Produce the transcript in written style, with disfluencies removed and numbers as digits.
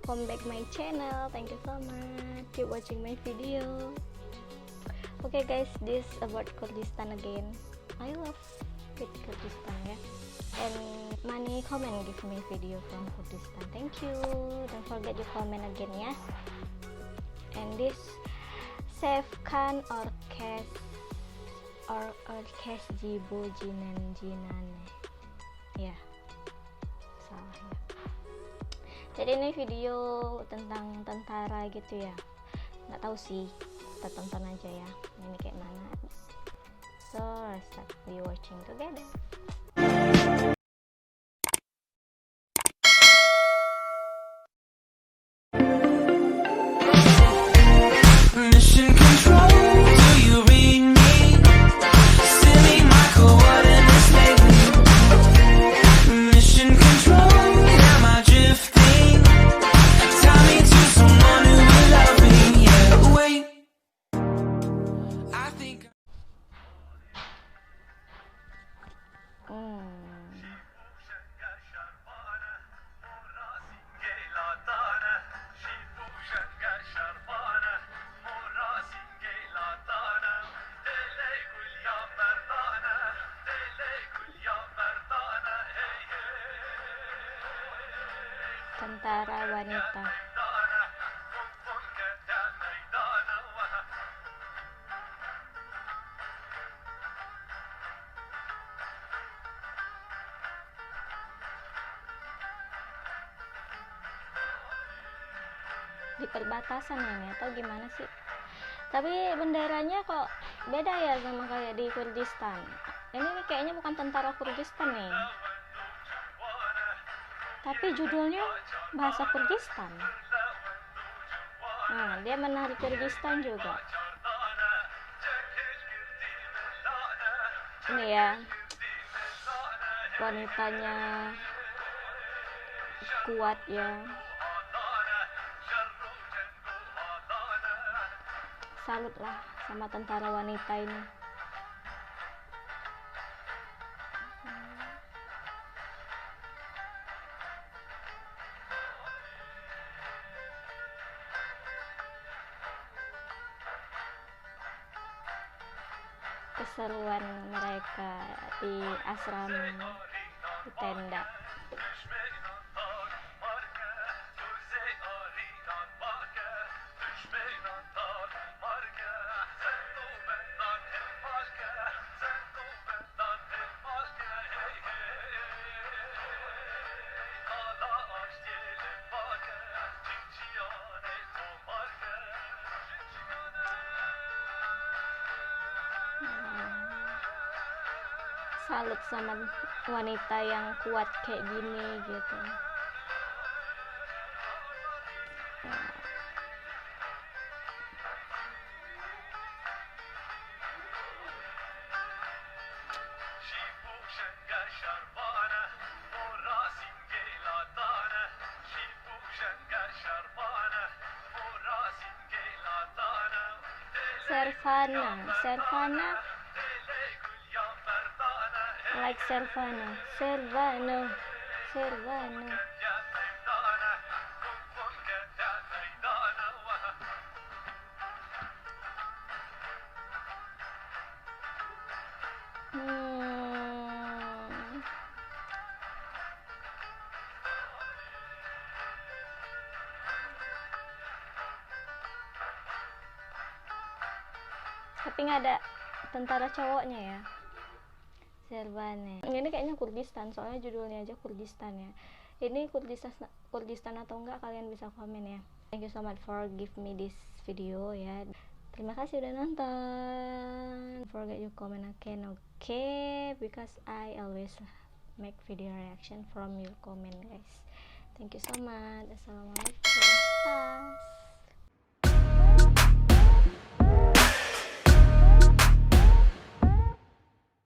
come back my channel. Thank you so much. Keep watching my video. Okay guys, this about Kurdistan again. I love with Kurdistan, yeah. And money comment give me video from Kurdistan. Thank you. Don't forget you comment again, yeah. And this Sefkan Orkes Jibo Jinane. Ya, salah ya. Jadi ini video tentang tentara gitu ya. Nggak tahu sih, kita tonton aja ya. Ini kayak mana. So, let's start we watching together. Mission control, do you read me? Send me my coordinates lately. Mission control, am I drifting? Tie me to someone who will love me. Yeah, wait. I think Tentara wanita. Di perbatasan ini atau gimana sih? Tapi benderanya kok beda ya sama kayak di Kurdistan. Ini nih kayaknya bukan tentara Kurdistan nih. Tapi judulnya bahasa Kurdistan. Nah, dia menari Kurdistan juga. Ini ya, wanitanya kuat ya. Salut lah sama tentara wanita ini. Keseruan mereka di asrama, di tenda. Salut sama wanita yang kuat kayak gini gitu. Servana like Servano. Tapi nggak ada tentara cowoknya ya. Servane. Ini kayaknya Kurdistan, soalnya judulnya aja Kurdistan ya. Ini Kurdistan atau enggak, kalian bisa komen ya. Thank you so much for give me this video ya. Terima kasih udah nonton. Don't forget you comment again, okay? Because I always make video reaction from your comment guys. Thank you so much. Assalamualaikum. Bye.